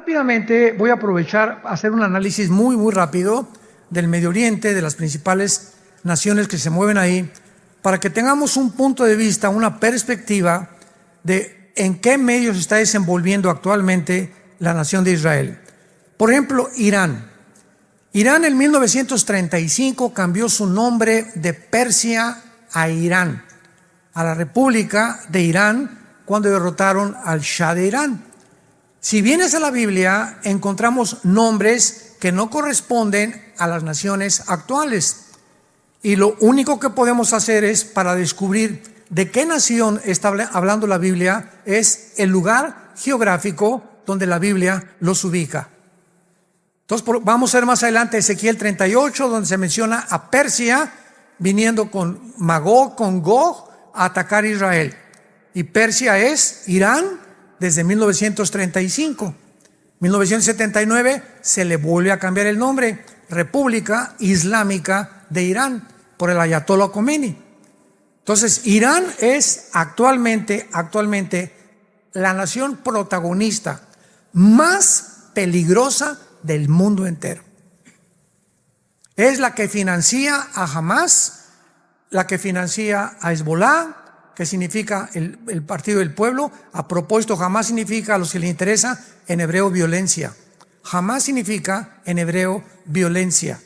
Rápidamente voy a aprovechar a hacer un análisis muy rápido del Medio Oriente, de las principales naciones que se mueven ahí, para que tengamos un punto de vista, una perspectiva de en qué medio se está desenvolviendo actualmente la nación de Israel. Por ejemplo, Irán. Irán en 1935 cambió su nombre de Persia a Irán, a la República de Irán, cuando derrotaron al Shah de Irán. Si vienes a la Biblia, encontramos nombres que no corresponden a las naciones actuales. Y lo único que podemos hacer es, para descubrir de qué nación está hablando la Biblia, es el lugar geográfico donde la Biblia los ubica. Entonces vamos a ver más adelante Ezequiel 38, donde se menciona a Persia viniendo con Magog, con Gog, a atacar a Israel. Y Persia es Irán desde 1935. 1979 se le vuelve a cambiar el nombre, República Islámica de Irán, por el Ayatollah Khomeini. Entonces, Irán es actualmente la nación protagonista más peligrosa del mundo entero. Es la que financia a Hamas, la que financia a Hezbollah, que significa el partido del pueblo. A propósito, Hamas significa, a los que les interesa, en hebreo violencia. Hamas significa en hebreo violencia.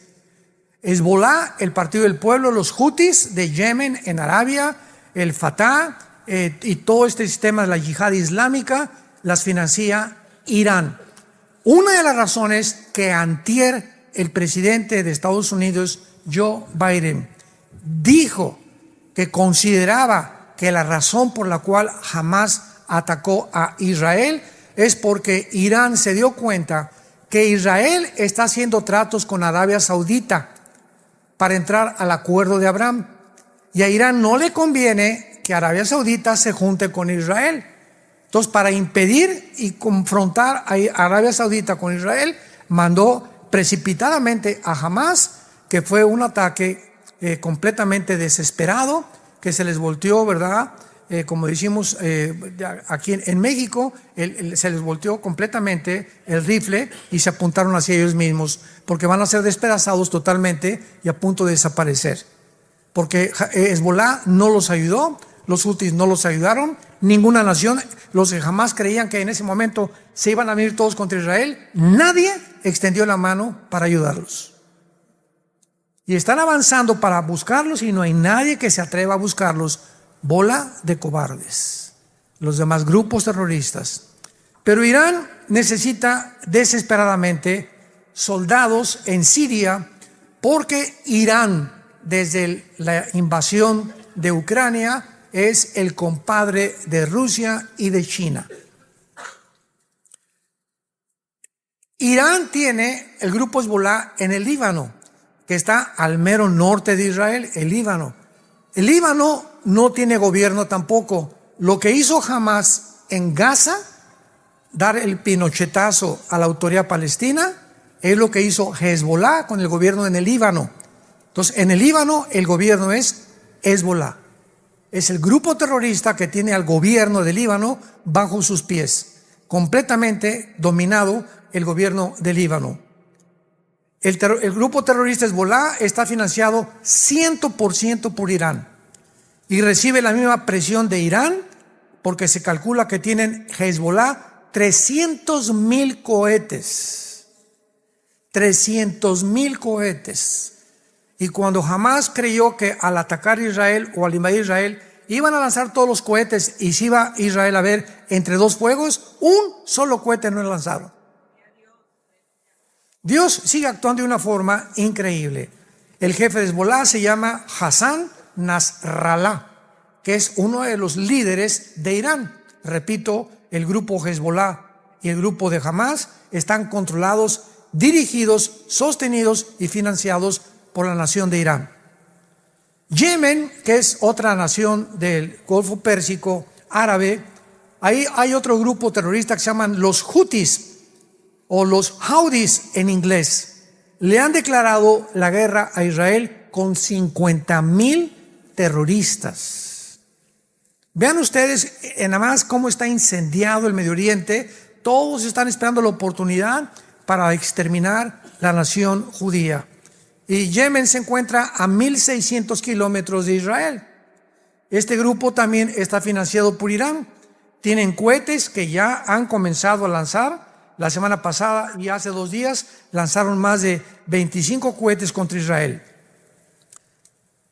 Hezbollah, el partido del pueblo, los Houthis de Yemen en Arabia, el Fatah y todo este sistema de la yihad islámica las financia Irán. Una de las razones que antier el presidente de Estados Unidos, Joe Biden, dijo que consideraba que la razón por la cual Hamas atacó a Israel es porque Irán se dio cuenta que Israel está haciendo tratos con Arabia Saudita para entrar al acuerdo de Abraham, y a Irán no le conviene que Arabia Saudita se junte con Israel. Entonces, para impedir y confrontar a Arabia Saudita con Israel, mandó precipitadamente a Hamas, que fue un ataque completamente desesperado, que se les volteó, ¿verdad? Como decimos aquí en México, se les volteó completamente el rifle y se apuntaron hacia ellos mismos, porque van a ser despedazados totalmente y a punto de desaparecer. Porque Hezbollah no los ayudó, los Houthis no los ayudaron, ninguna nación, los que jamás creían que en ese momento se iban a venir todos contra Israel, nadie extendió la mano para ayudarlos. Y están avanzando para buscarlos y no hay nadie que se atreva a buscarlos. Bola de cobardes, los demás grupos terroristas. Pero Irán necesita desesperadamente soldados en Siria, porque Irán, desde la invasión de Ucrania, es el compadre de Rusia y de China. Irán tiene el grupo Hezbollah en el Líbano, que está al mero norte de Israel, el Líbano. El Líbano no tiene gobierno tampoco. Lo que hizo Hamas en Gaza, dar el pinochetazo a la autoridad palestina, es lo que hizo Hezbollah con el gobierno en el Líbano. Entonces, en el Líbano el gobierno es Hezbollah. Es el grupo terrorista que tiene al gobierno del Líbano bajo sus pies, completamente dominado el gobierno del Líbano. El grupo terrorista Hezbollah está financiado 100% por Irán y recibe la misma presión de Irán, porque se calcula que tienen Hezbollah 300,000 cohetes. 300,000 cohetes. Y cuando Hamas creyó que al atacar Israel o al invadir Israel iban a lanzar todos los cohetes y se iba Israel a ver entre dos fuegos, un solo cohete no lanzaron. Dios sigue actuando de una forma increíble. El jefe de Hezbollah se llama Hassan Nasrallah, que es uno de los líderes de Irán. Repito, el grupo Hezbollah y el grupo de Hamas están controlados, dirigidos, sostenidos y financiados por la nación de Irán. Yemen, que es otra nación del Golfo Pérsico árabe, ahí hay otro grupo terrorista que se llaman los Houthis, o los Houthis en inglés. Le han declarado la guerra a Israel con 50,000 terroristas. Vean ustedes nada más cómo está incendiado el Medio Oriente todos están esperando la oportunidad para exterminar la nación judía. Y Yemen se encuentra a 1.600 kilómetros de Israel. Este grupo también está financiado por Irán. Tienen cohetes que ya han comenzado a lanzar. La semana pasada y hace 2 días lanzaron más de 25 cohetes contra Israel.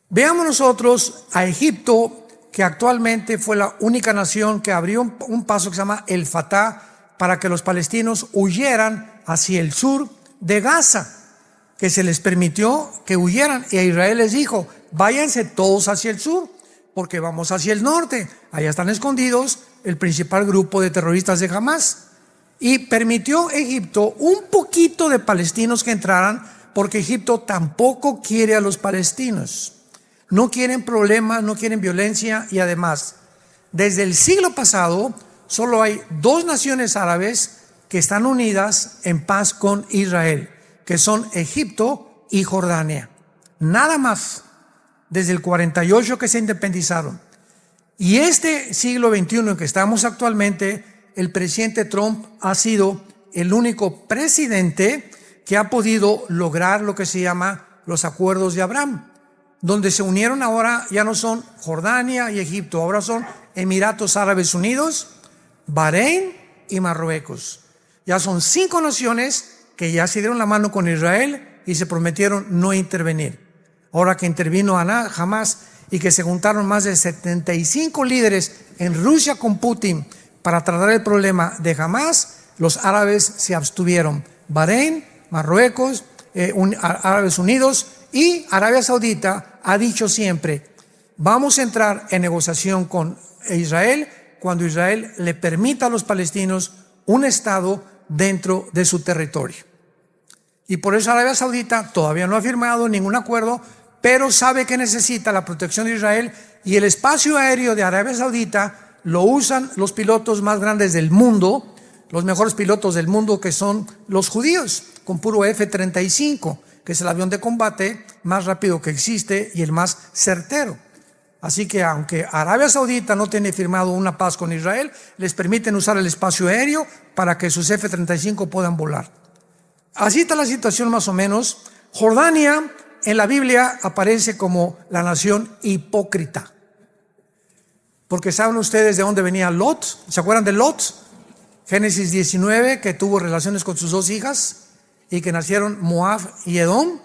Veamos nosotros a Egipto, que actualmente fue la única nación que abrió un paso que se llama el Fatah para que los palestinos huyeran hacia el sur de Gaza, que se les permitió que huyeran, y a Israel les dijo: váyanse todos hacia el sur, porque vamos hacia el norte, allá están escondidos el principal grupo de terroristas de Hamas. Y permitió Egipto un poquito de palestinos que entraran, porque Egipto tampoco quiere a los palestinos. No quieren problemas, no quieren violencia, y además, desde el siglo pasado, solo hay 2 naciones árabes que están unidas en paz con Israel, que son Egipto y Jordania. Nada más, desde el 48 que se independizaron. Y este siglo XXI en que estamos actualmente, el presidente Trump ha sido el único presidente que ha podido lograr lo que se llama los acuerdos de Abraham, donde se unieron ahora, ya no son Jordania y Egipto, ahora son Emiratos Árabes Unidos, Bahrein y Marruecos. Ya son 5 naciones que ya se dieron la mano con Israel y se prometieron no intervenir. Ahora que intervino Hamas y que se juntaron más de 75 líderes en Rusia con Putin para tratar el problema de Hamas, los árabes se abstuvieron. Bahrein, Marruecos, Árabes Unidos y Arabia Saudita ha dicho siempre: vamos a entrar en negociación con Israel cuando Israel le permita a los palestinos un estado dentro de su territorio. Y por eso Arabia Saudita todavía no ha firmado ningún acuerdo, pero sabe que necesita la protección de Israel, y el espacio aéreo de Arabia Saudita lo usan los pilotos más grandes del mundo, los mejores pilotos del mundo, que son los judíos, con puro F-35, que es el avión de combate más rápido que existe y el más certero. Así que aunque Arabia Saudita no tiene firmado una paz con Israel, les permiten usar el espacio aéreo para que sus F-35 puedan volar. Así está la situación más o menos. Jordania en la Biblia aparece como la nación hipócrita. Porque ¿saben ustedes de dónde venía Lot? ¿Se acuerdan de Lot? Génesis 19, que tuvo relaciones con sus 2 hijas y que nacieron Moab y Edom.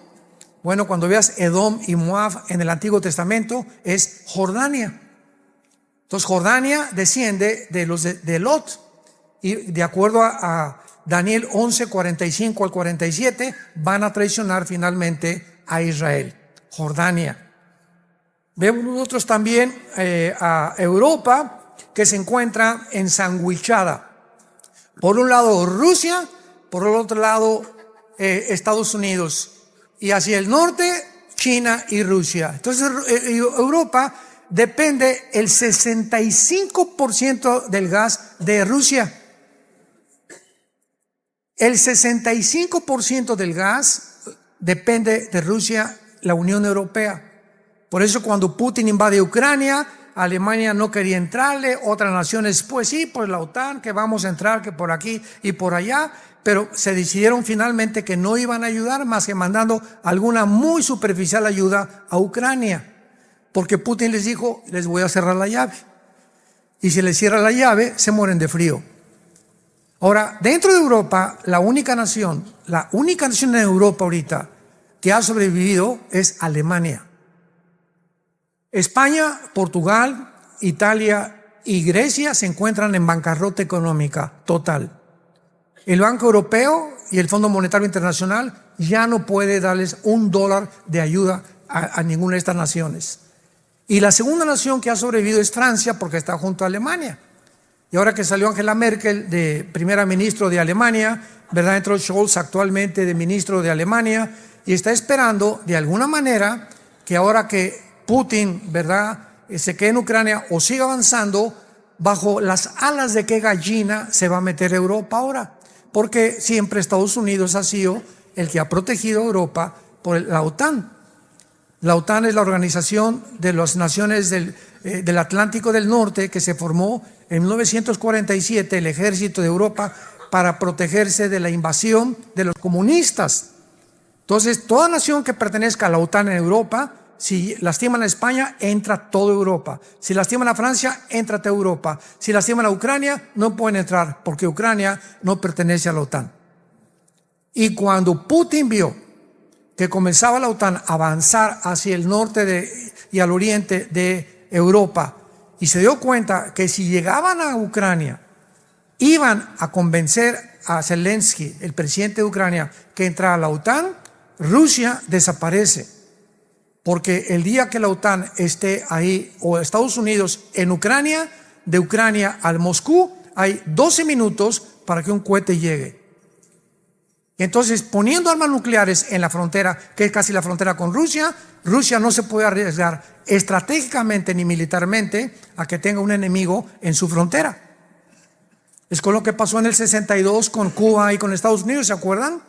Bueno, cuando veas Edom y Moab en el Antiguo Testamento, es Jordania. Entonces Jordania desciende de los de Lot. Y de acuerdo a Daniel 11, 45 al 47, van a traicionar finalmente a Israel. Jordania. Vemos nosotros también a Europa, que se encuentra ensanguichada. Por un lado Rusia, por el otro lado Estados Unidos, y hacia el norte China y Rusia. Entonces Europa depende el 65% del gas de Rusia. El 65% del gas depende de Rusia, la Unión Europea. Por eso cuando Putin invade Ucrania, Alemania no quería entrarle, otras naciones, pues sí, pues la OTAN, que vamos a entrar, que por aquí y por allá, pero se decidieron finalmente que no iban a ayudar más que mandando alguna muy superficial ayuda a Ucrania, porque Putin les dijo: les voy a cerrar la llave, y si les cierra la llave, se mueren de frío. Ahora, dentro de Europa, la única nación en Europa ahorita que ha sobrevivido es Alemania. España, Portugal, Italia y Grecia se encuentran en bancarrota económica total. El Banco Europeo y el Fondo Monetario Internacional ya no puede darles $1 de ayuda a ninguna de estas naciones. Y la segunda nación que ha sobrevivido es Francia, porque está junto a Alemania. Y ahora que salió Angela Merkel de primera ministra de Alemania, ¿verdad? Entró Scholz actualmente de ministro de Alemania, y está esperando de alguna manera que ahora que Putin, ¿verdad?, se quede en Ucrania o siga avanzando, bajo las alas de qué gallina se va a meter Europa ahora. Porque siempre Estados Unidos ha sido el que ha protegido a Europa por la OTAN. La OTAN es la organización de las naciones del Atlántico del Norte, que se formó en 1947, el ejército de Europa, para protegerse de la invasión de los comunistas. Entonces, toda nación que pertenezca a la OTAN en Europa, si lastiman a España, entra toda Europa. Si lastiman a Francia, entra toda Europa. Si lastiman a Ucrania, no pueden entrar porque Ucrania no pertenece a la OTAN. Y cuando Putin vio que comenzaba la OTAN a avanzar hacia el norte y al oriente de Europa, y se dio cuenta que si llegaban a Ucrania, iban a convencer a Zelensky, el presidente de Ucrania, que entrara a la OTAN, Rusia desaparece. Porque el día que la OTAN esté ahí, o Estados Unidos en Ucrania, de Ucrania al Moscú, hay 12 minutos para que un cohete llegue. Entonces, poniendo armas nucleares en la frontera, que es casi la frontera con Rusia, Rusia no se puede arriesgar estratégicamente ni militarmente a que tenga un enemigo en su frontera. Es con lo que pasó en el 62 con Cuba y con Estados Unidos, ¿se acuerdan?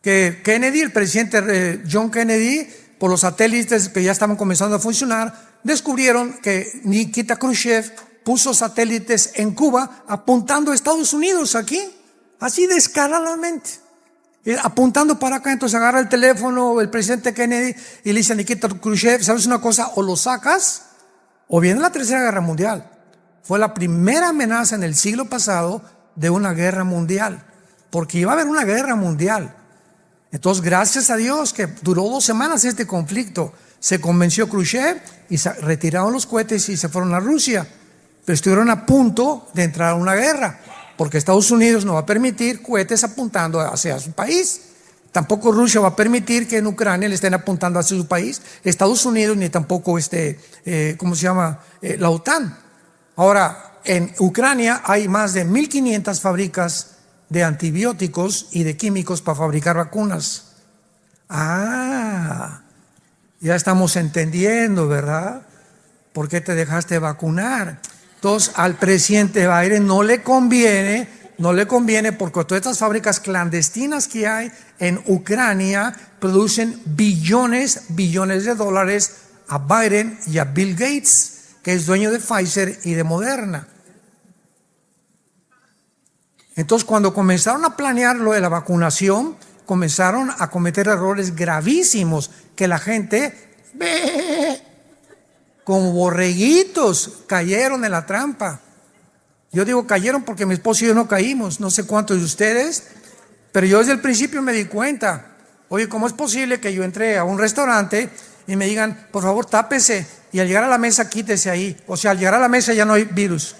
Que Kennedy, el presidente John Kennedy, por los satélites que ya estaban comenzando a funcionar, descubrieron que Nikita Khrushchev puso satélites en Cuba apuntando a Estados Unidos aquí. Así descaradamente, apuntando para acá. Entonces agarra el teléfono el presidente Kennedy y le dice a Nikita Khrushchev, ¿sabes una cosa? O lo sacas o viene la Tercera Guerra Mundial. Fue la primera amenaza en el siglo pasado de una guerra mundial, porque iba a haber una guerra mundial. Entonces, gracias a Dios que duró 2 semanas este conflicto, se convenció Khrushchev y se retiraron los cohetes y se fueron a Rusia, pero estuvieron a punto de entrar a una guerra. Porque Estados Unidos no va a permitir cohetes apuntando hacia su país. Tampoco Rusia va a permitir que en Ucrania le estén apuntando hacia su país. Estados Unidos ni tampoco la OTAN. Ahora, en Ucrania hay más de 1,500 fábricas de antibióticos y de químicos para fabricar vacunas. Ya estamos entendiendo, ¿verdad? ¿Por qué te dejaste vacunar? Entonces, al presidente Biden no le conviene porque todas estas fábricas clandestinas que hay en Ucrania producen billones de dólares a Biden y a Bill Gates, que es dueño de Pfizer y de Moderna. Entonces, cuando comenzaron a planear lo de la vacunación, comenzaron a cometer errores gravísimos que la gente como borreguitos cayeron en la trampa. Yo digo cayeron porque mi esposo y yo no caímos, no sé cuántos de ustedes, pero yo desde el principio me di cuenta. Oye, ¿cómo es posible que yo entré a un restaurante y me digan, por favor, tápese, y al llegar a la mesa quítese ahí? O sea, al llegar a la mesa ya no hay virus.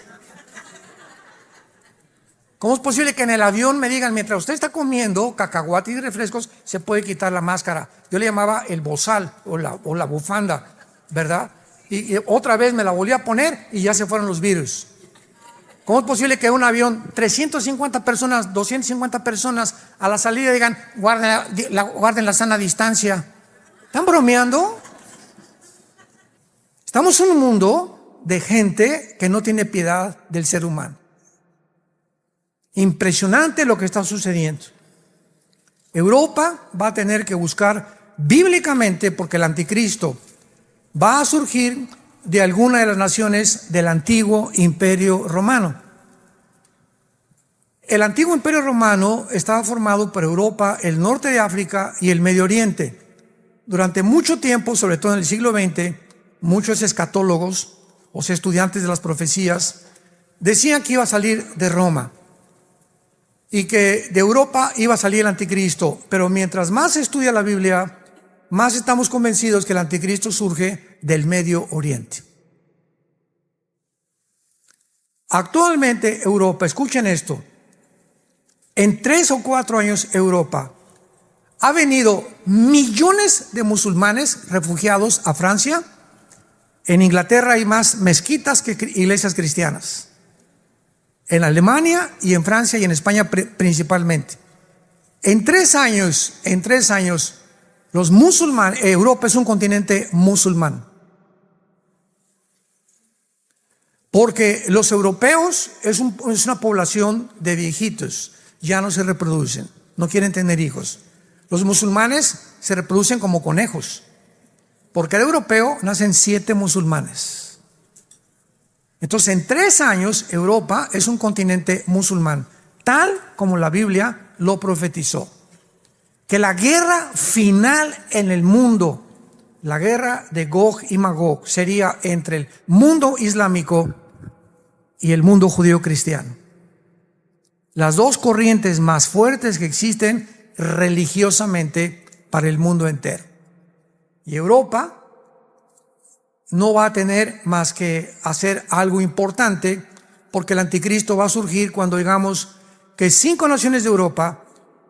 ¿Cómo es posible que en el avión me digan, mientras usted está comiendo cacahuates y refrescos, se puede quitar la máscara? Yo le llamaba el bozal o la bufanda, ¿verdad? Y otra vez me la volví a poner y ya se fueron los virus. ¿Cómo es posible que un avión, 350 personas, 250 personas, a la salida digan, guarden la sana distancia? ¿Están bromeando? Estamos en un mundo de gente que no tiene piedad del ser humano. Impresionante lo que está sucediendo. Europa va a tener que buscar bíblicamente, porque el anticristo va a surgir de alguna de las naciones del antiguo imperio romano. El antiguo imperio romano estaba formado por Europa, el norte de África y el Medio Oriente. Durante mucho tiempo, sobre todo en el siglo XX, muchos escatólogos, o sea, estudiantes de las profecías, decían que iba a salir de Roma y que de Europa iba a salir el anticristo. Pero mientras más se estudia la Biblia, más estamos convencidos que el anticristo surge del Medio Oriente. Actualmente Europa, escuchen esto, en 3 o 4 años Europa ha venido millones de musulmanes refugiados a Francia. En Inglaterra hay más mezquitas que iglesias cristianas. En Alemania y en Francia y en España principalmente. En 3 años, los musulmanes, Europa es un continente musulmán. Porque los europeos es una población de viejitos, ya no se reproducen, no quieren tener hijos. Los musulmanes se reproducen como conejos. Por cada europeo nacen 7 musulmanes. Entonces, en 3 años, Europa es un continente musulmán. tal como la Biblia lo profetizó. Que la guerra final en el mundo, la guerra de Gog y Magog, sería entre el mundo islámico y el mundo judío cristiano. Las dos corrientes más fuertes que existen religiosamente para el mundo entero. Y Europa no va a tener más que hacer algo importante, porque el anticristo va a surgir cuando digamos que 5 naciones de Europa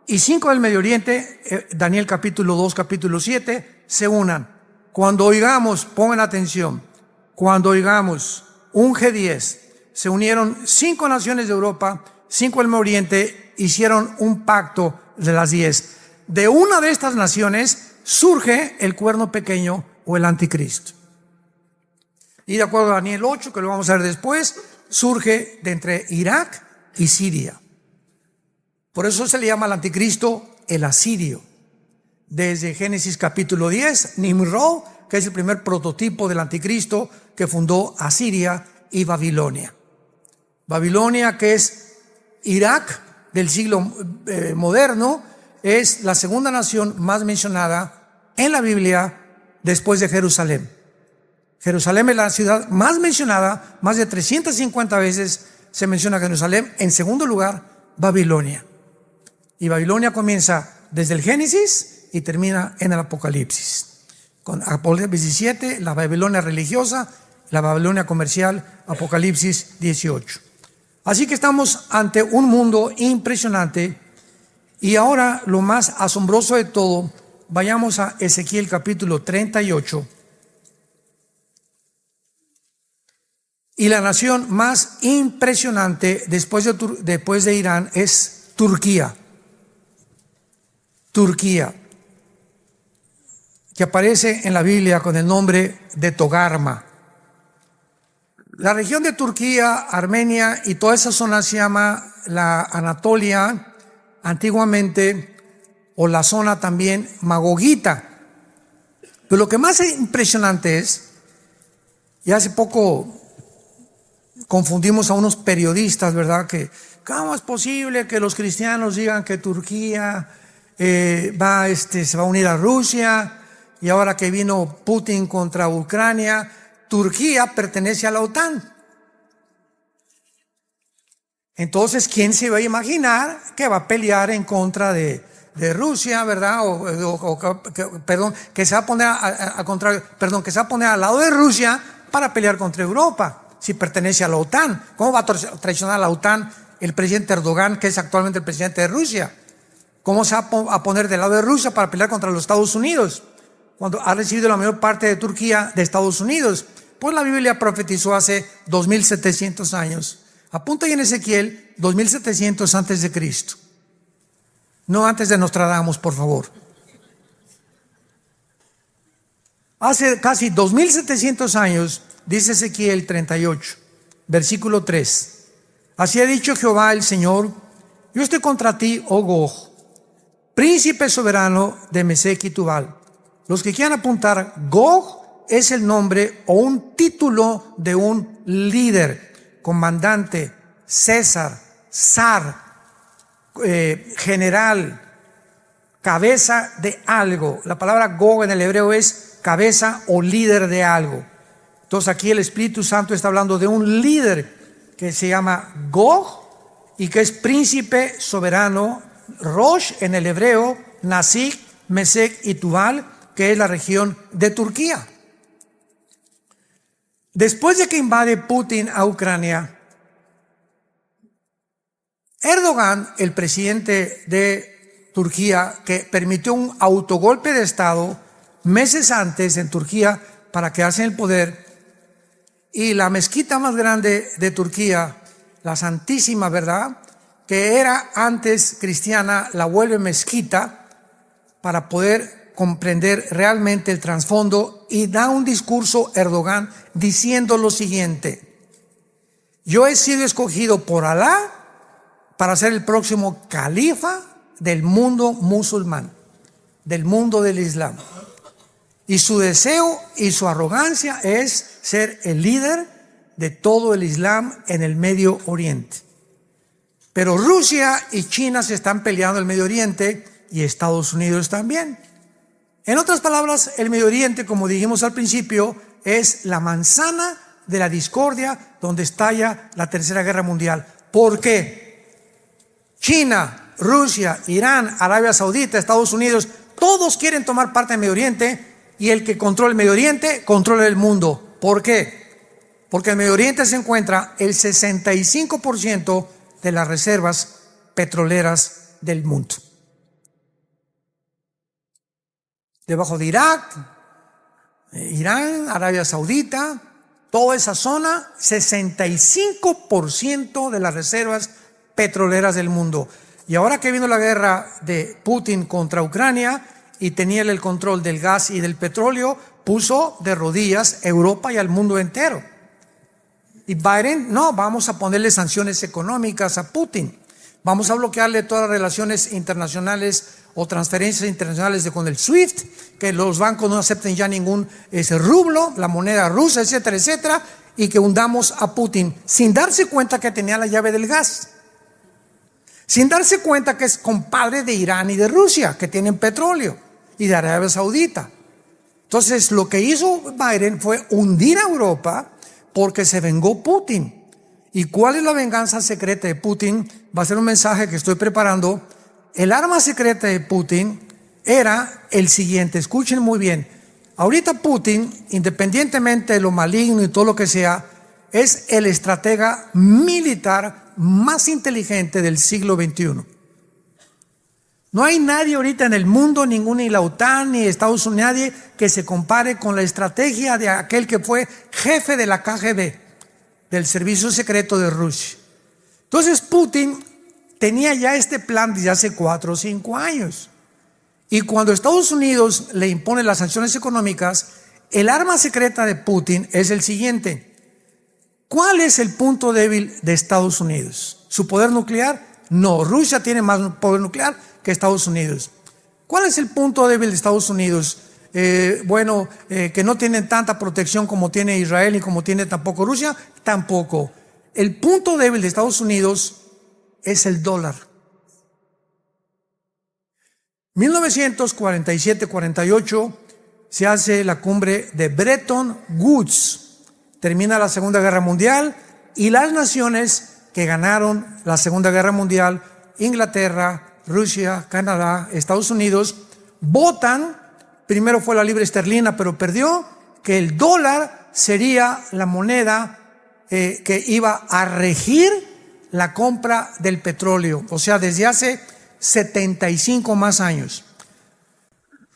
y 5 del Medio Oriente, Daniel capítulo 2, capítulo 7, se unan. Cuando oigamos, pongan atención, cuando oigamos un G10, se unieron 5 naciones de Europa, 5 del Medio Oriente, hicieron un pacto de las 10. De una de estas naciones surge el cuerno pequeño o el anticristo. Y de acuerdo a Daniel 8, que lo vamos a ver después, surge de entre Irak y Siria. Por eso se le llama al anticristo el asirio. Desde Génesis capítulo 10, Nimrod, que es el primer prototipo del anticristo que fundó Asiria y Babilonia. Babilonia, que es Irak del siglo moderno, es la segunda nación más mencionada en la Biblia después de Jerusalén. Jerusalén es la ciudad más mencionada, más de 350 veces se menciona Jerusalén. En segundo lugar, Babilonia. Y Babilonia comienza desde el Génesis y termina en el Apocalipsis. Con Apocalipsis 17, la Babilonia religiosa, la Babilonia comercial, Apocalipsis 18. Así que estamos ante un mundo impresionante. Y ahora lo más asombroso de todo, vayamos a Ezequiel capítulo 38. Y la nación más impresionante después de Irán es Turquía. Turquía, que aparece en la Biblia con el nombre de Togarma. La región de Turquía, Armenia y toda esa zona se llama la Anatolia antiguamente, o la zona también magogita. Pero lo que más impresionante es, y hace poco confundimos a unos periodistas, ¿verdad? Que ¿cómo es posible que los cristianos digan que Turquía se va a unir a Rusia? Y ahora que vino Putin contra Ucrania, Turquía pertenece a la OTAN. Entonces, ¿quién se va a imaginar que va a pelear en contra de Rusia, ¿verdad? Que se va a poner que se va a poner al lado de Rusia para pelear contra Europa, si pertenece a la OTAN. ¿Cómo va a traicionar a la OTAN el presidente Erdogan, que es actualmente el presidente de Rusia? ¿Cómo se va a poner del lado de Rusia para pelear contra los Estados Unidos, cuando ha recibido la mayor parte de Turquía de Estados Unidos? Pues la Biblia profetizó hace 2700 años. Apunta ahí en Ezequiel, 2700 antes de Cristo. No antes de Nostradamus, por favor. Hace casi 2700 años, dice Ezequiel 38, versículo 3. Así ha dicho Jehová el Señor: yo estoy contra ti, oh Gog, príncipe soberano de Mesec y Tubal. Los que quieran apuntar, Gog es el nombre o un título de un líder, comandante, César, zar, general, cabeza de algo. La palabra Gog en el hebreo es cabeza o líder de algo. Entonces aquí el Espíritu Santo está hablando de un líder que se llama Gog y que es príncipe soberano. Rosh en el hebreo, Nasik, Mesec y Tubal, que es la región de Turquía. Después de que invade Putin a Ucrania, Erdogan, el presidente de Turquía, que permitió un autogolpe de Estado meses antes en Turquía para quedarse en el poder, y la mezquita más grande de Turquía, la Santísima, ¿verdad?, que era antes cristiana, la vuelve mezquita para poder comprender realmente el trasfondo, y da un discurso Erdogan diciendo lo siguiente: yo he sido escogido por Alá para ser el próximo califa del mundo musulmán, del mundo del Islam, y su deseo y su arrogancia es ser el líder de todo el Islam en el Medio Oriente. Pero Rusia y China se están peleando el Medio Oriente y Estados Unidos también. En otras palabras, el Medio Oriente, como dijimos al principio, es la manzana de la discordia donde estalla la Tercera Guerra Mundial. ¿Por qué? China, Rusia, Irán, Arabia Saudita, Estados Unidos, todos quieren tomar parte del Medio Oriente, y el que controla el Medio Oriente controla el mundo. ¿Por qué? Porque en el Medio Oriente se encuentra el 65% de las reservas petroleras del mundo. Debajo de Irak, Irán, Arabia Saudita, toda esa zona, 65% de las reservas petroleras del mundo. Y ahora que vino la guerra de Putin contra Ucrania y tenía el control del gas y del petróleo, puso de rodillas a Europa y al mundo entero. Y Biden, no, vamos a ponerle sanciones económicas a Putin. Vamos a bloquearle todas las relaciones internacionales o transferencias internacionales con el SWIFT, que los bancos no acepten ya ningún rublo, la moneda rusa, etcétera, etcétera, y que hundamos a Putin sin darse cuenta que tenía la llave del gas, sin darse cuenta que es compadre de Irán y de Rusia, que tienen petróleo, y de Arabia Saudita. Entonces, lo que hizo Biden fue hundir a Europa porque se vengó Putin. ¿Y cuál es la venganza secreta de Putin? Va a ser un mensaje que estoy preparando. El arma secreta de Putin era el siguiente, escuchen muy bien. Ahorita Putin, independientemente de lo maligno y todo lo que sea, es el estratega militar más inteligente del siglo XXI. No hay nadie ahorita en el mundo, ni la OTAN, ni Estados Unidos, nadie que se compare con la estrategia de aquel que fue jefe de la KGB, del servicio secreto de Rusia. Entonces Putin tenía ya este plan desde hace 4 o 5 años. Y cuando Estados Unidos le impone las sanciones económicas, el arma secreta de Putin es el siguiente. ¿Cuál es el punto débil de Estados Unidos? ¿Su poder nuclear? No, Rusia tiene más poder nuclear que Estados Unidos. ¿Cuál es el punto débil de Estados Unidos? Que no tienen tanta protección como tiene Israel y como tiene tampoco Rusia, tampoco. El punto débil de Estados Unidos es el dólar. 1947-48 se hace la cumbre de Bretton Woods. Termina la Segunda Guerra Mundial y las naciones que ganaron la Segunda Guerra Mundial, Inglaterra, Rusia, Canadá, Estados Unidos, votan, primero fue la libra esterlina, pero perdió, que el dólar sería la moneda que iba a regir la compra del petróleo, o sea, desde hace 75 más años.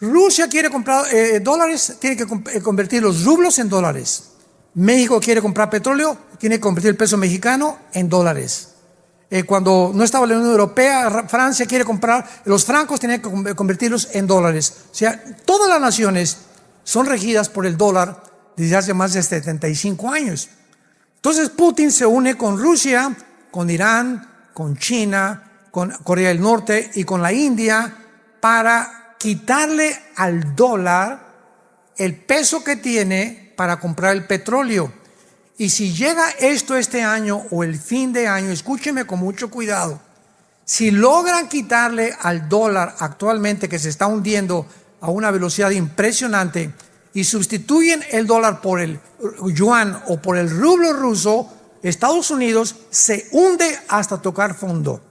Rusia quiere comprar dólares, tiene que convertir los rublos en dólares. México quiere comprar petróleo, tiene que convertir el peso mexicano en dólares. Cuando no estaba la Unión Europea, Francia quiere comprar los francos, tiene que convertirlos en dólares. O sea, todas las naciones son regidas por el dólar desde hace más de 75 años. Entonces Putin se une con Rusia, con Irán, con China, con Corea del Norte y con la India para quitarle al dólar el peso que tiene para comprar el petróleo. Y si llega esto este año o el fin de año, escúcheme con mucho cuidado, si logran quitarle al dólar actualmente que se está hundiendo a una velocidad impresionante y sustituyen el dólar por el yuan o por el rublo ruso, Estados Unidos se hunde hasta tocar fondo.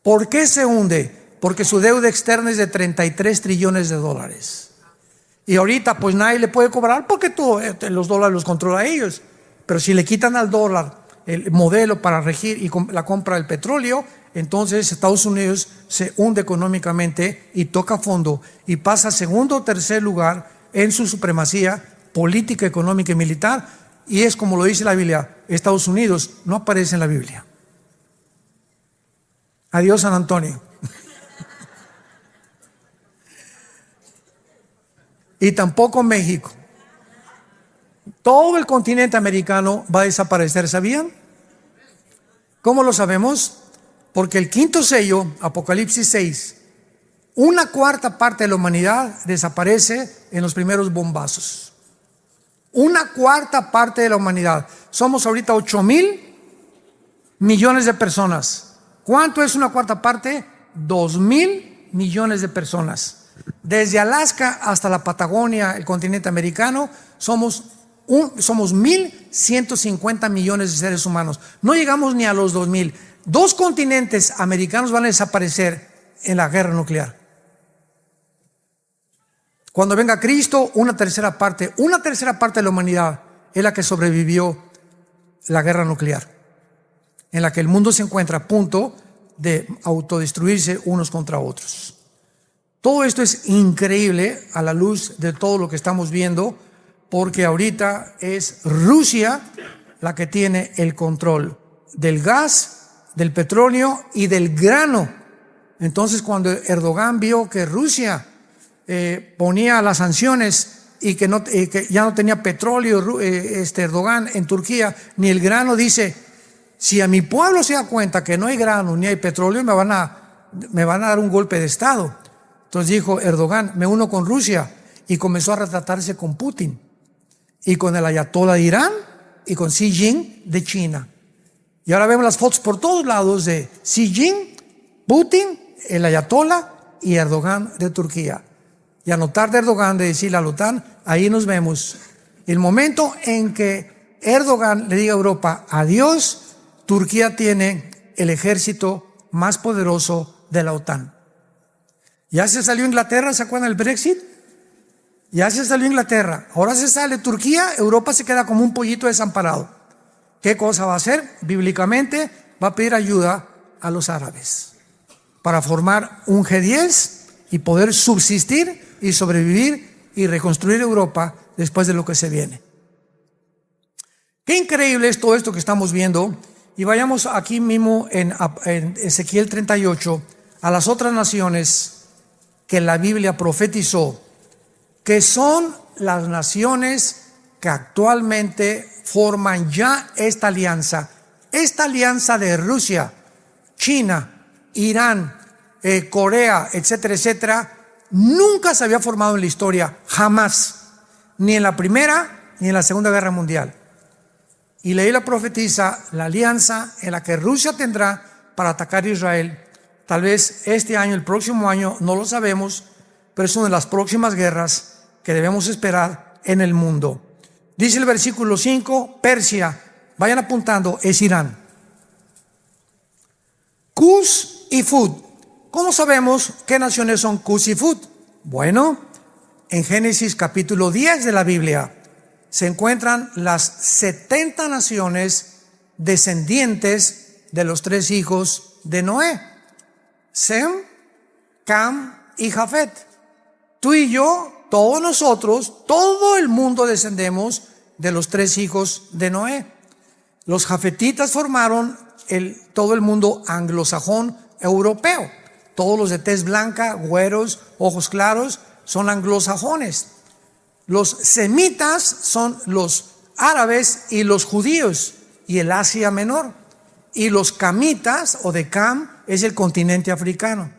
¿Por qué se hunde? Porque su deuda externa es de 33 trillones de dólares. Y ahorita pues nadie le puede cobrar porque todos los dólares los controla ellos. Pero si le quitan al dólar el modelo para regir y la compra del petróleo, entonces Estados Unidos se hunde económicamente y toca fondo y pasa a segundo o tercer lugar en su supremacía política, económica y militar. Y es como lo dice la Biblia, Estados Unidos no aparece en la Biblia. Adiós, San Antonio. Y tampoco México. Todo el continente americano va a desaparecer, ¿sabían? ¿Cómo lo sabemos? Porque el quinto sello, Apocalipsis 6, 1/4 parte de la humanidad desaparece en los primeros bombazos. 1/4 parte de la humanidad. Somos ahorita 8,000 millones de personas. ¿Cuánto es una cuarta parte? 2.000 millones de personas. Desde Alaska hasta la Patagonia, el continente americano, somos 1.150 millones de seres humanos. No llegamos ni a los 2.000. 2 continentes americanos van a desaparecer en la guerra nuclear. Cuando venga Cristo, una tercera parte de la humanidad es la que sobrevivió la guerra nuclear, en la que el mundo se encuentra a punto de autodestruirse unos contra otros. Todo esto es increíble a la luz de todo lo que estamos viendo, porque ahorita es Rusia la que tiene el control del gas, del petróleo y del grano. Entonces, cuando Erdogan vio que Rusia ponía las sanciones y que ya no tenía petróleo Erdogan en Turquía, ni el grano, dice: si a mi pueblo se da cuenta que no hay grano ni hay petróleo, me van a dar un golpe de estado. Entonces dijo Erdogan: me uno con Rusia, y comenzó a retratarse con Putin y con el ayatollah de Irán y con Xi Jinping de China. Y ahora vemos las fotos por todos lados de Xi Jinping, Putin, el ayatollah y Erdogan de Turquía. Y a notar de Erdogan de decirle a la OTAN: ahí nos vemos. El momento en que Erdogan le diga a Europa adiós, Turquía tiene el ejército más poderoso de la OTAN. Ya se salió Inglaterra, ¿se acuerdan del Brexit? Ya se salió Inglaterra, ahora se sale Turquía, Europa se queda como un pollito desamparado. ¿Qué cosa va a hacer? Bíblicamente va a pedir ayuda a los árabes para formar un G10 y poder subsistir y sobrevivir y reconstruir Europa después de lo que se viene. Qué increíble es todo esto que estamos viendo. Y vayamos aquí mismo en Ezequiel 38 a las otras naciones que la Biblia profetizó, que son las naciones que actualmente forman ya esta alianza de Rusia, China, Irán, Corea, etcétera, etcétera. Nunca se había formado en la historia, jamás, ni en la Primera ni en la Segunda Guerra Mundial. Y la Biblia profetiza la alianza en la que Rusia tendrá para atacar a Israel. Tal vez este año, el próximo año, no lo sabemos, pero es una de las próximas guerras que debemos esperar en el mundo. Dice el versículo 5, Persia, vayan apuntando, es Irán. Cus y Fud. ¿Cómo sabemos qué naciones son Cus y Fud? Bueno, en Génesis capítulo 10 de la Biblia se encuentran las 70 naciones descendientes de los 3 hijos de Noé: Sem, Cam y Jafet. Tú y yo, todos nosotros, todo el mundo descendemos de los 3 hijos de Noé. Los jafetitas formaron todo el mundo anglosajón europeo. Todos los de tez blanca, güeros, ojos claros, son anglosajones. Los semitas son los árabes y los judíos y el Asia Menor. Y los camitas o de Cam es el continente africano.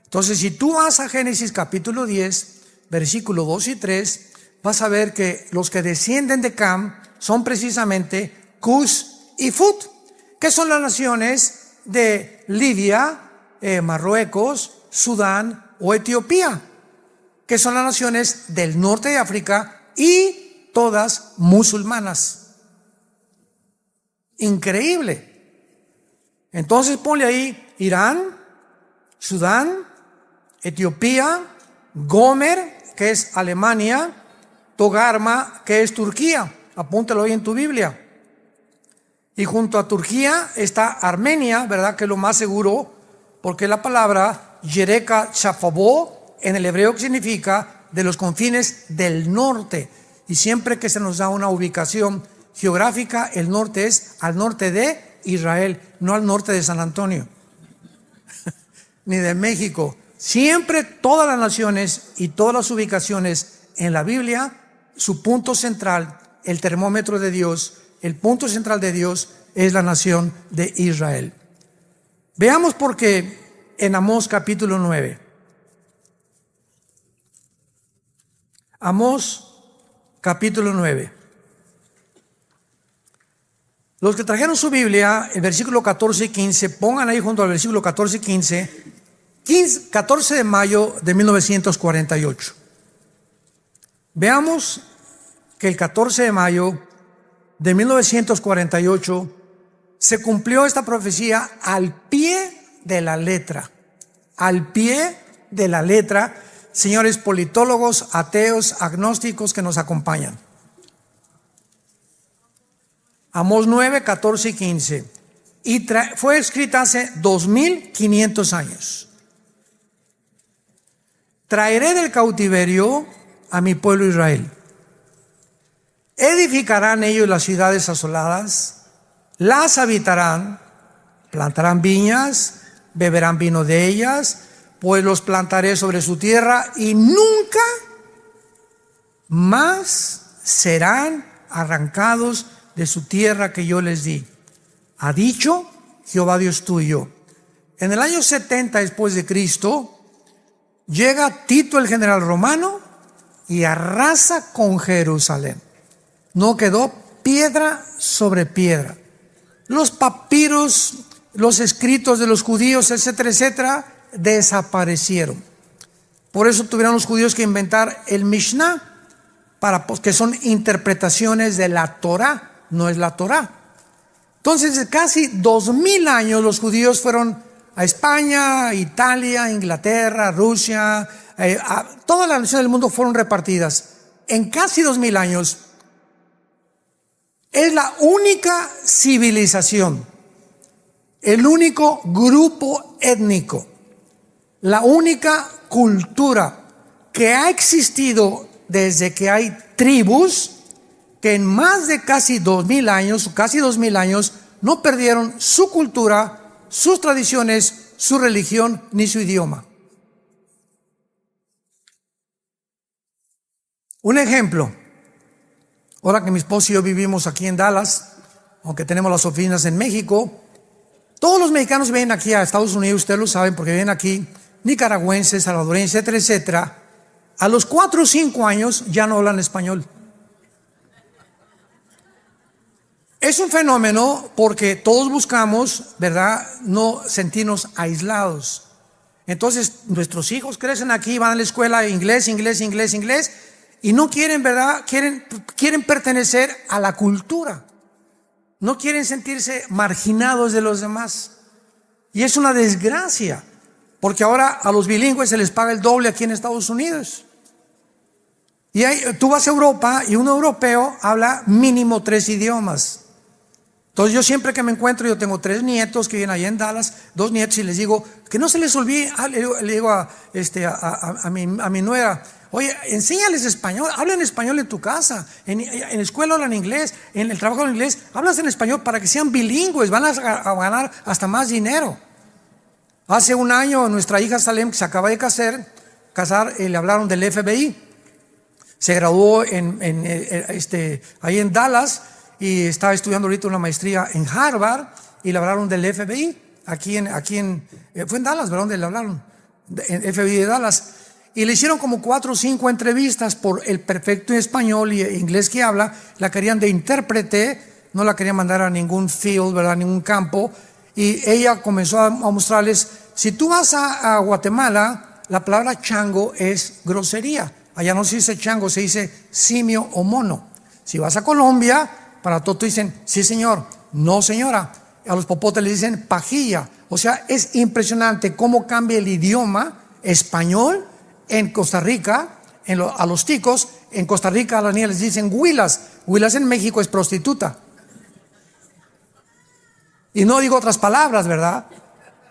Entonces, si tú vas a Génesis capítulo 10, versículo 2 y 3, vas a ver que los que descienden de Cam son precisamente Cus y Fut, que son las naciones de Libia, Marruecos, Sudán o Etiopía, que son las naciones del norte de África y todas musulmanas. Increíble. Entonces ponle ahí Irán, Sudán, Etiopía, Gomer, que es Alemania, Togarma, que es Turquía. Apúntalo ahí en tu Biblia. Y junto a Turquía está Armenia, ¿verdad? Que es lo más seguro, porque la palabra Yereka Chafabó en el hebreo significa de los confines del norte. Y siempre que se nos da una ubicación geográfica, el norte es al norte de Israel, no al norte de San Antonio, ni de México. Siempre todas las naciones y todas las ubicaciones en la Biblia, su punto central, el termómetro de Dios, el punto central de Dios es la nación de Israel. Veamos por qué en Amós capítulo 9. Amós capítulo 9. Los que trajeron su Biblia, el versículo 14 y 15, pongan ahí junto al versículo 14 y 15, 14 de mayo de 1948. Veamos que el 14 de mayo de 1948 se cumplió esta profecía al pie de la letra. Al pie de la letra, señores politólogos, ateos, agnósticos que nos acompañan. Amós 9, 14 y 15. Y fue escrita hace 2500 años. Traeré del cautiverio a mi pueblo Israel. Edificarán ellos las ciudades asoladas, las habitarán, plantarán viñas, beberán vino de ellas, pues los plantaré sobre su tierra y nunca más serán arrancados de su tierra que yo les di. Ha dicho Jehová Dios tuyo. En el año 70 después de Cristo, llega Tito el general romano y arrasa con Jerusalén. No quedó piedra sobre piedra. Los papiros, los escritos de los judíos, etcétera, etcétera, desaparecieron. Por eso tuvieron los judíos que inventar el Mishnah, que son interpretaciones de la Torah, no es la Torah. Entonces, casi 2000 años los judíos fueron a España, Italia, Inglaterra, Rusia, todas las naciones del mundo fueron repartidas. En casi 2000 años es la única civilización, el único grupo étnico, la única cultura que ha existido desde que hay tribus, que en más de casi 2000 años, no perdieron su cultura, sus tradiciones, su religión, ni su idioma. Un ejemplo, ahora que mi esposo y yo vivimos aquí en Dallas, aunque tenemos las oficinas en México, todos los mexicanos vienen aquí a Estados Unidos, ustedes lo saben porque vienen aquí, nicaragüenses, salvadoreños, etcétera, etcétera. A los 4 o 5 años ya no hablan español. Es un fenómeno porque todos buscamos, ¿verdad?, no sentirnos aislados. Entonces, nuestros hijos crecen aquí, van a la escuela, inglés, y no quieren, ¿verdad?, quieren pertenecer a la cultura. No quieren sentirse marginados de los demás. Y es una desgracia, porque ahora a los bilingües se les paga el doble aquí en Estados Unidos. Y tú vas a Europa y un europeo habla mínimo 3 idiomas. Entonces yo siempre que me encuentro, yo tengo 3 nietos que viven allá en Dallas, 2 nietos, y les digo, que no se les olvide, le digo a mi nuera, oye, enséñales español, hablen español en tu casa, en la escuela hablan inglés, en el trabajo hablan inglés, hablas en español para que sean bilingües, van a ganar hasta más dinero. Hace un año nuestra hija Salem, que se acaba de casar, le hablaron del FBI, se graduó ahí en Dallas, y estaba estudiando ahorita una maestría en Harvard y le hablaron del FBI, fue en Dallas, ¿verdad? Donde le hablaron, en FBI de Dallas, y le hicieron como 4 o 5 entrevistas por el perfecto español y inglés que habla, la querían de intérprete, no la querían mandar a ningún field, ¿verdad?, ningún campo, y ella comenzó a mostrarles, si tú vas a Guatemala, la palabra chango es grosería, allá no se dice chango, se dice simio o mono. Si vas a Colombia, para todo dicen, sí señor, no señora. A los popotes les dicen pajilla. O sea, es impresionante cómo cambia el idioma español en Costa Rica, a los ticos. En Costa Rica a las niñas les dicen huilas. Huilas en México es prostituta. Y no digo otras palabras, ¿verdad?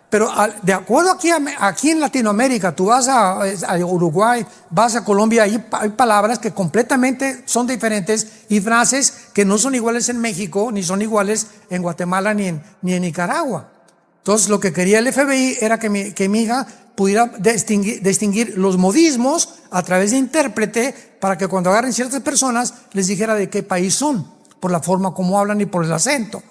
Pero de acuerdo aquí en Latinoamérica, tú vas a Uruguay, vas a Colombia, hay palabras que completamente son diferentes y frases que no son iguales en México, ni son iguales en Guatemala, ni en Nicaragua. Entonces lo que quería el FBI era que mi hija pudiera distinguir los modismos a través de intérprete, para que cuando agarren ciertas personas les dijera de qué país son, por la forma como hablan y por el acento.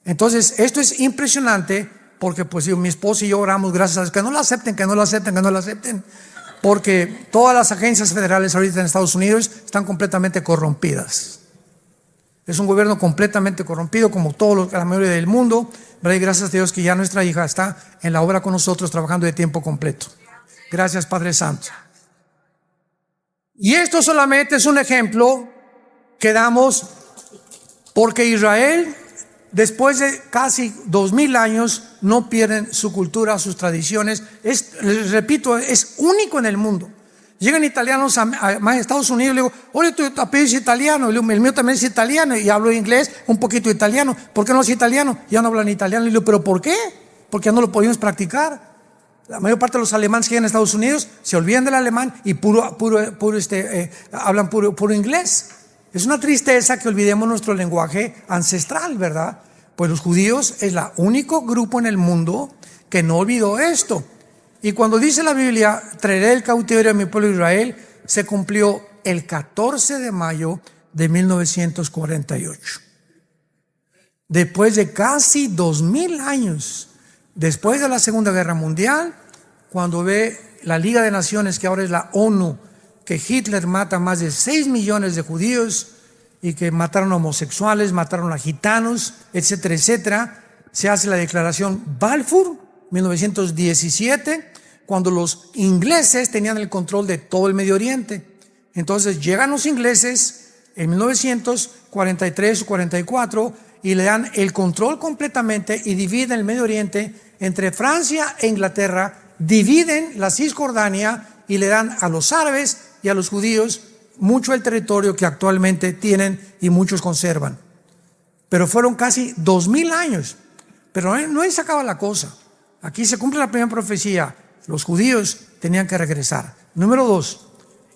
Entonces esto es impresionante, porque pues mi esposo y yo oramos, gracias a Dios, que no la acepten, porque todas las agencias federales ahorita en Estados Unidos están completamente corrompidas. Es un gobierno completamente corrompido, como la mayoría del mundo, ¿verdad? Y gracias a Dios que ya nuestra hija está en la obra con nosotros, trabajando de tiempo completo. Gracias, Padre Santo. Y esto solamente es un ejemplo que damos porque Israel, después de casi 2000 años, no pierden su cultura, sus tradiciones. Les repito, es único en el mundo. Llegan italianos a Estados Unidos y le digo, oye, tu apellido es italiano, el mío también es italiano, y hablo inglés, un poquito italiano. ¿Por qué no es italiano? Ya no hablan italiano. Y le digo, ¿pero por qué? Porque ya no lo podemos practicar. La mayor parte de los alemanes que llegan a Estados Unidos se olvidan del alemán y hablan puro inglés. Es una tristeza que olvidemos nuestro lenguaje ancestral, ¿verdad? Pues los judíos es el único grupo en el mundo que no olvidó esto. Y cuando dice la Biblia, traeré el cautiverio a mi pueblo Israel, se cumplió el 14 de mayo de 1948. Después de casi 2000 años, después de la Segunda Guerra Mundial, cuando ve la Liga de Naciones, que ahora es la ONU, que Hitler mata más de 6 millones de judíos y que mataron a homosexuales, mataron a gitanos, etcétera, etcétera, se hace la declaración Balfour, 1917, cuando los ingleses tenían el control de todo el Medio Oriente. Entonces llegan los ingleses en 1943 o 44 y le dan el control completamente y dividen el Medio Oriente entre Francia e Inglaterra, dividen la Cisjordania y le dan a los árabes y a los judíos mucho el territorio que actualmente tienen y muchos conservan. Pero fueron casi 2000 años. Pero no ahí se acaba la cosa. Aquí se cumple la primera profecía. Los judíos tenían que regresar. Número 2,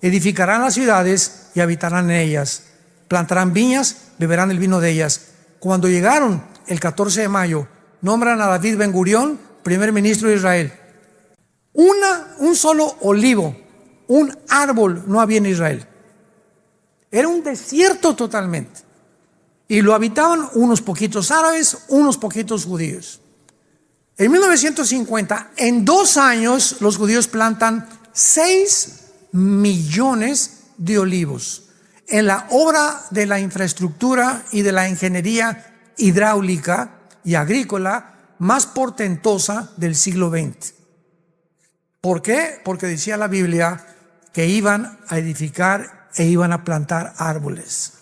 edificarán las ciudades y habitarán en ellas. Plantarán viñas, beberán el vino de ellas. Cuando llegaron el 14 de mayo, nombran a David Ben Gurión primer ministro de Israel. Un solo olivo, un árbol no había en Israel. Era un desierto totalmente. Y lo habitaban unos poquitos árabes, unos poquitos judíos. En 1950, en 2 años, los judíos plantan 6 millones de olivos en la obra de la infraestructura y de la ingeniería hidráulica y agrícola más portentosa del siglo XX. ¿Por qué? Porque decía la Biblia que iban a edificar e iban a plantar árboles.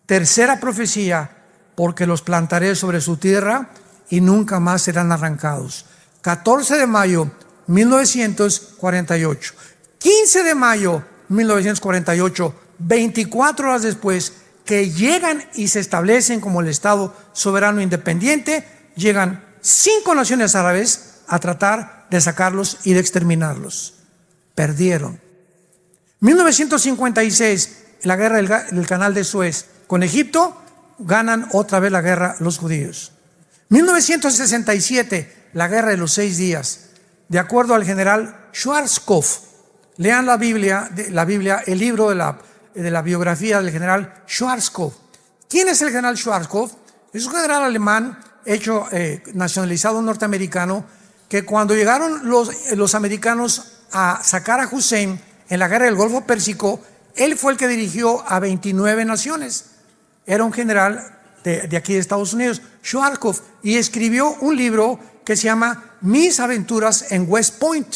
Tercera profecía, porque los plantaré sobre su tierra y nunca más serán arrancados. 14 de mayo 1948. 15 de mayo 1948, 24 horas después, que llegan y se establecen como el Estado soberano independiente, llegan 5 naciones árabes a tratar de sacarlos y de exterminarlos. Perdieron. 1956, la guerra del Canal de Suez con Egipto, ganan otra vez la guerra los judíos. 1967, la guerra de los 6 días. De acuerdo al general Schwarzkopf, lean la Biblia, el libro de la biografía del general Schwarzkopf. ¿Quién es el general Schwarzkopf? Es un general alemán nacionalizado norteamericano, que cuando llegaron los americanos a sacar a Hussein en la guerra del Golfo Pérsico, él fue el que dirigió a 29 naciones. Era un general de aquí de Estados Unidos, Schwarzkopf, y escribió un libro que se llama Mis aventuras en West Point,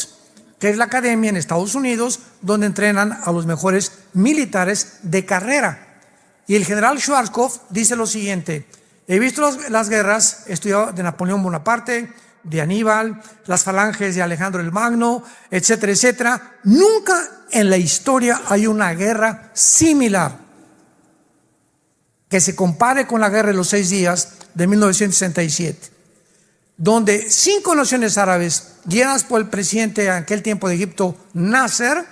que es la academia en Estados Unidos donde entrenan a los mejores militares de carrera. Y el general Schwarzkopf dice lo siguiente: he visto las guerras, he estudiado de Napoleón Bonaparte, de Aníbal, las falanges de Alejandro el Magno, etcétera, etcétera. Nunca en la historia hay una guerra similar que se compare con la guerra de los 6 días de 1967, donde 5 naciones árabes, guiadas por el presidente de aquel tiempo de Egipto, Nasser,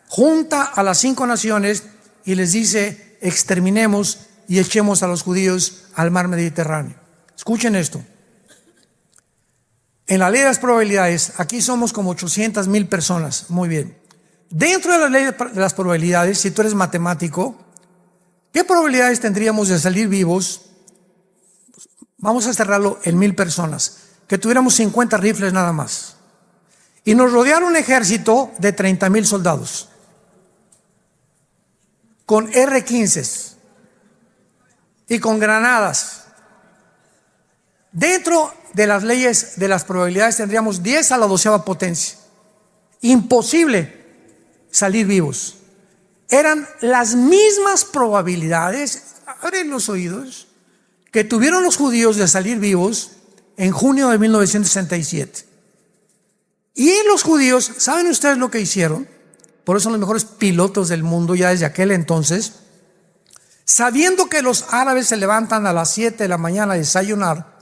junta a las 5 naciones y les dice: exterminemos y echemos a los judíos al mar Mediterráneo. Escuchen esto. En la ley de las probabilidades, aquí somos como 800,000 personas. Muy bien. Dentro de la ley de las probabilidades, si tú eres matemático, ¿qué probabilidades tendríamos de salir vivos? Vamos a cerrarlo en 1000 personas, que tuviéramos 50 rifles nada más, y nos rodeara un ejército de 30,000 soldados con R-15s. y con granadas. Dentro de las leyes de las probabilidades tendríamos 10 a la 12ª potencia. Imposible salir vivos. Eran las mismas probabilidades, abren los oídos, que tuvieron los judíos de salir vivos en junio de 1967. Y los judíos, ¿saben ustedes lo que hicieron? Por eso son los mejores pilotos del mundo ya desde aquel entonces. Sabiendo que los árabes se levantan a las 7 de la mañana a desayunar,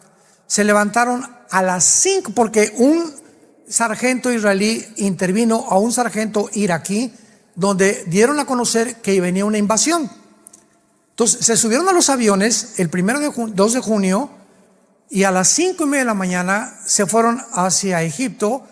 se levantaron a las 5 porque un sargento israelí intervino a un sargento iraquí donde dieron a conocer que venía una invasión. Entonces se subieron a los aviones el 2 de junio y a las 5:30 de la mañana se fueron hacia Egipto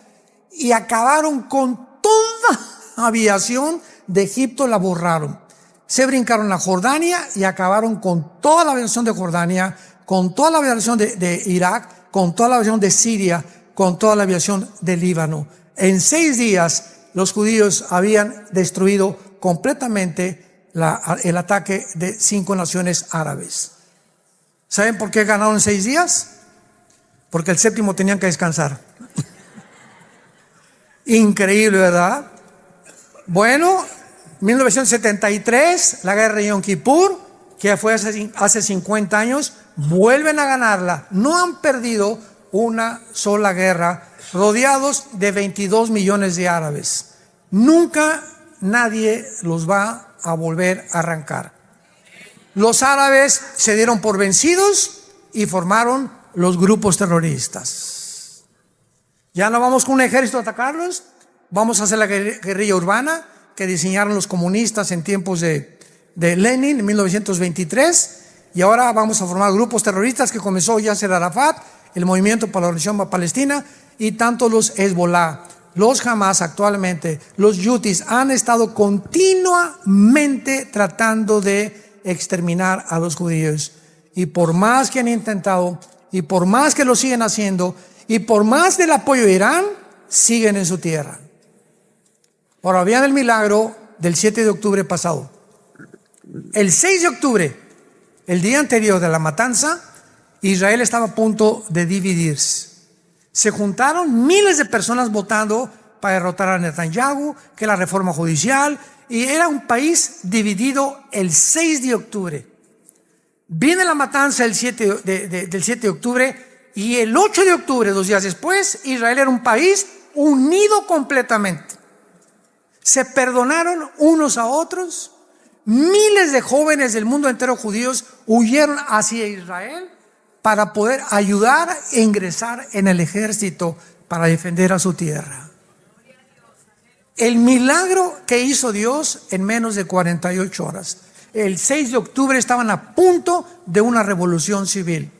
y acabaron con toda la aviación de Egipto, la borraron. Se brincaron a Jordania y acabaron con toda la aviación de Jordania, con toda la aviación de Irak, con toda la aviación de Siria, con toda la aviación de Líbano. En 6 días los judíos habían destruido completamente el ataque de 5 naciones árabes. ¿Saben por qué ganaron en 6 días? Porque el 7º tenían que descansar. Increíble, ¿verdad? Bueno, 1973, la guerra de Yom Kippur, que fue hace 50 años, vuelven a ganarla. No han perdido una sola guerra, rodeados de 22 millones de árabes. Nunca nadie los va a volver a arrancar. Los árabes se dieron por vencidos y formaron los grupos terroristas. Ya no vamos con un ejército a atacarlos, vamos a hacer la guerrilla urbana que diseñaron los comunistas en tiempos de Lenin en 1923, y ahora vamos a formar grupos terroristas que comenzó Yasser Arafat, el Movimiento para la Revolución Palestina, y tanto los Hezbollah, los Hamas actualmente, los Yutis han estado continuamente tratando de exterminar a los judíos. Y por más que han intentado, y por más que lo siguen haciendo, y por más del apoyo de Irán, siguen en su tierra. Ahora vean el milagro del 7 de octubre pasado. El 6 de octubre, el día anterior de la matanza, Israel estaba a punto de dividirse. Se juntaron miles de personas votando para derrotar a Netanyahu, que la reforma judicial, y era un país dividido el 6 de octubre. Viene la matanza del 7 de octubre, y el 8 de octubre, 2 días después, Israel era un país unido completamente. Se perdonaron unos a otros. Miles de jóvenes del mundo entero judíos huyeron hacia Israel para poder ayudar e ingresar en el ejército para defender a su tierra. El milagro que hizo Dios en menos de 48 horas. El 6 de octubre estaban a punto de una revolución civil.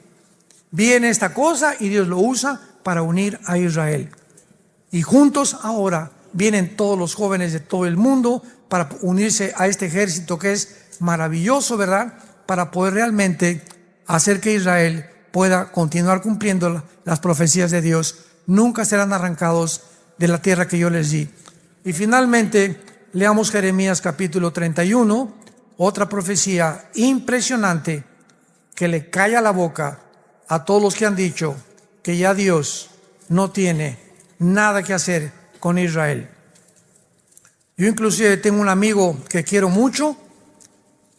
Viene esta cosa y Dios lo usa para unir a Israel. Y juntos ahora vienen todos los jóvenes de todo el mundo para unirse a este ejército que es maravilloso, ¿verdad? Para poder realmente hacer que Israel pueda continuar cumpliendo las profecías de Dios. Nunca serán arrancados de la tierra que yo les di. Y finalmente, leamos Jeremías capítulo 31, otra profecía impresionante que le calla la boca a todos los que han dicho que ya Dios no tiene nada que hacer con Israel. Yo inclusive tengo un amigo que quiero mucho,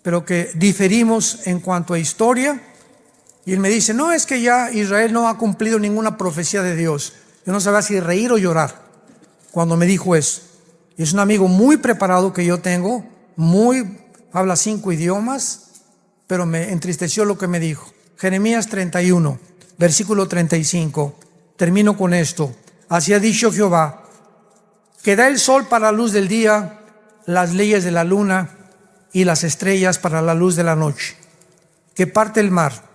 pero que diferimos en cuanto a historia, y él me dice, no, es que ya Israel no ha cumplido ninguna profecía de Dios. Yo no sabía si reír o llorar cuando me dijo eso. Y es un amigo muy preparado que yo tengo, habla 5 idiomas, pero me entristeció lo que me dijo. Jeremías 31, versículo 35, termino con esto. Así ha dicho Jehová, que da el sol para la luz del día, las leyes de la luna y las estrellas para la luz de la noche, que parte el mar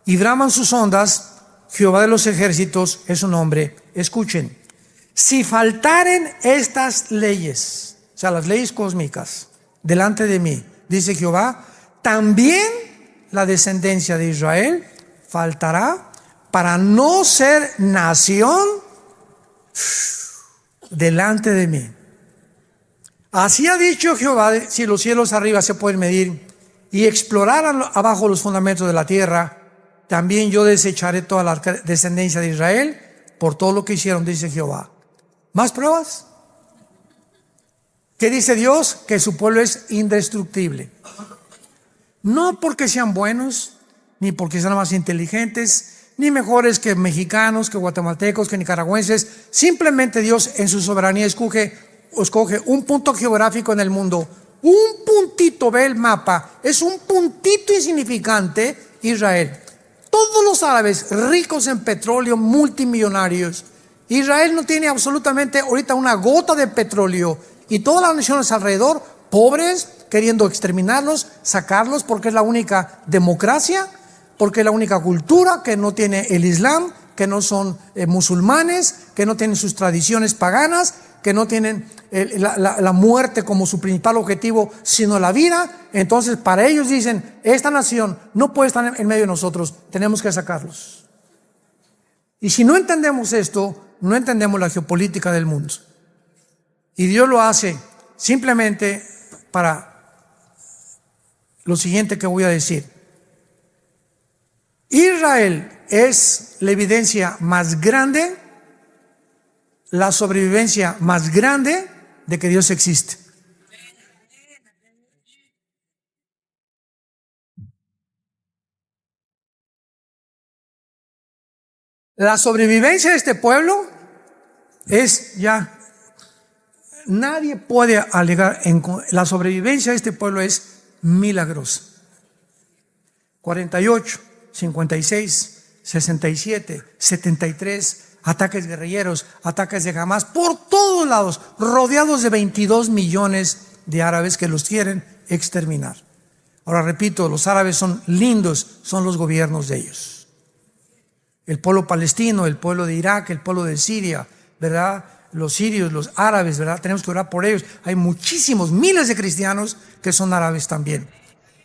y braman sus ondas, Jehová de los ejércitos es su nombre. Escuchen, si faltaren estas leyes, o sea, las leyes cósmicas, delante de mí, dice Jehová, también la descendencia de Israel faltará para no ser nación delante de mí. Así ha dicho Jehová, si los cielos arriba se pueden medir y exploraran abajo los fundamentos de la tierra, también yo desecharé toda la descendencia de Israel por todo lo que hicieron, dice Jehová. ¿Más pruebas? ¿Qué dice Dios? Que su pueblo es indestructible. No porque sean buenos, ni porque sean más inteligentes, ni mejores que mexicanos, que guatemaltecos, que nicaragüenses. Simplemente Dios en su soberanía escoge un punto geográfico en el mundo. Un puntito, ve el mapa, es un puntito insignificante, Israel. Todos los árabes ricos en petróleo, multimillonarios. Israel no tiene absolutamente ahorita una gota de petróleo. Y todas las naciones alrededor, pobres, queriendo exterminarlos, sacarlos, porque es la única democracia, porque es la única cultura que no tiene el Islam, que no son musulmanes, que no tienen sus tradiciones paganas, que no tienen la muerte como su principal objetivo, sino la vida. Entonces para ellos dicen, esta nación no puede estar en medio de nosotros, tenemos que sacarlos. Y si no entendemos esto, no entendemos la geopolítica del mundo. Y Dios lo hace simplemente para lo siguiente que voy a decir. Israel es la evidencia más grande, la sobrevivencia más grande de que Dios existe. La sobrevivencia de este pueblo es ya, nadie puede alegar, la sobrevivencia de este pueblo es milagrosa. 48, 56, 67, 73, ataques guerrilleros, ataques de Hamas, por todos lados, rodeados de 22 millones de árabes que los quieren exterminar. Ahora repito, los árabes son lindos, son los gobiernos de ellos. El pueblo palestino, el pueblo de Irak, el pueblo de Siria, ¿verdad? Los sirios, los árabes, ¿verdad? Tenemos que orar por ellos. Hay muchísimos, miles de cristianos que son árabes también.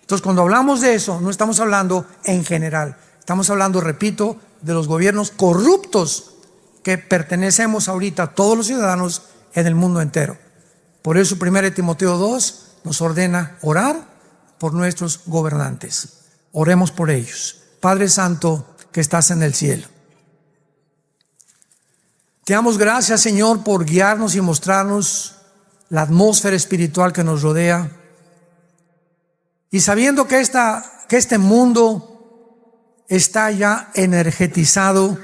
Entonces, cuando hablamos de eso, no estamos hablando en general. Estamos hablando, repito, de los gobiernos corruptos que pertenecemos ahorita todos los ciudadanos en el mundo entero. Por eso 1 Timoteo 2 nos ordena orar por nuestros gobernantes. Oremos por ellos. Padre Santo, que estás en el cielo, te damos gracias, Señor, por guiarnos y mostrarnos la atmósfera espiritual que nos rodea. Y sabiendo que este mundo está ya energetizado,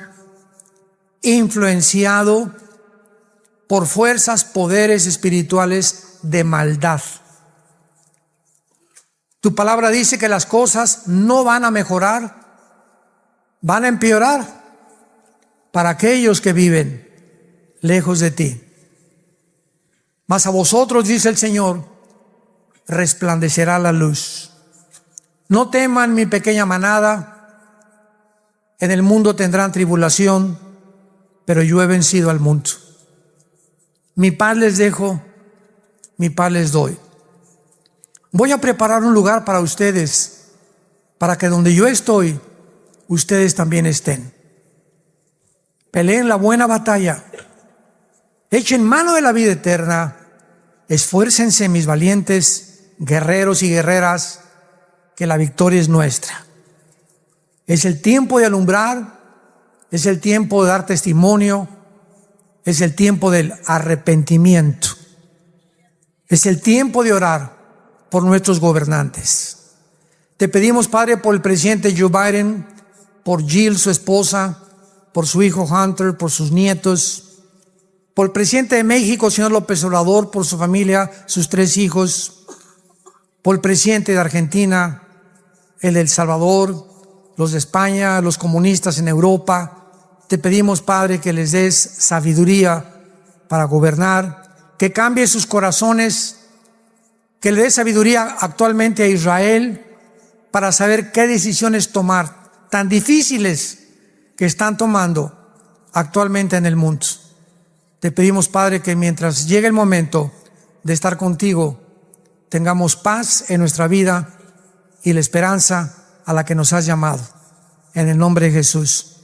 influenciado por fuerzas, poderes espirituales de maldad. Tu palabra dice que las cosas no van a mejorar, van a empeorar para aquellos que viven lejos de ti. Mas a vosotros, dice el Señor, resplandecerá la luz. No teman, mi pequeña manada, en el mundo tendrán tribulación, pero yo he vencido al mundo. Mi paz les dejo, mi paz les doy. Voy a preparar un lugar para ustedes, para que donde yo estoy, ustedes también estén. Peleen la buena batalla, echen mano de la vida eterna, esfuércense, mis valientes guerreros y guerreras, que la victoria es nuestra. Es el tiempo de alumbrar, es el tiempo de dar testimonio, es el tiempo del arrepentimiento, es el tiempo de orar por nuestros gobernantes. Te pedimos, Padre, por el presidente Joe Biden, por Jill, su esposa, por su hijo Hunter, por sus nietos, por el presidente de México, señor López Obrador, por su familia, sus 3 hijos, por el presidente de Argentina, el de El Salvador, los de España, los comunistas en Europa. Te pedimos, Padre, que les des sabiduría para gobernar, que cambie sus corazones, que le des sabiduría actualmente a Israel para saber qué decisiones tomar, tan difíciles que están tomando actualmente en el mundo. Te pedimos, Padre, que mientras llegue el momento de estar contigo, tengamos paz en nuestra vida y la esperanza a la que nos has llamado. En el nombre de Jesús.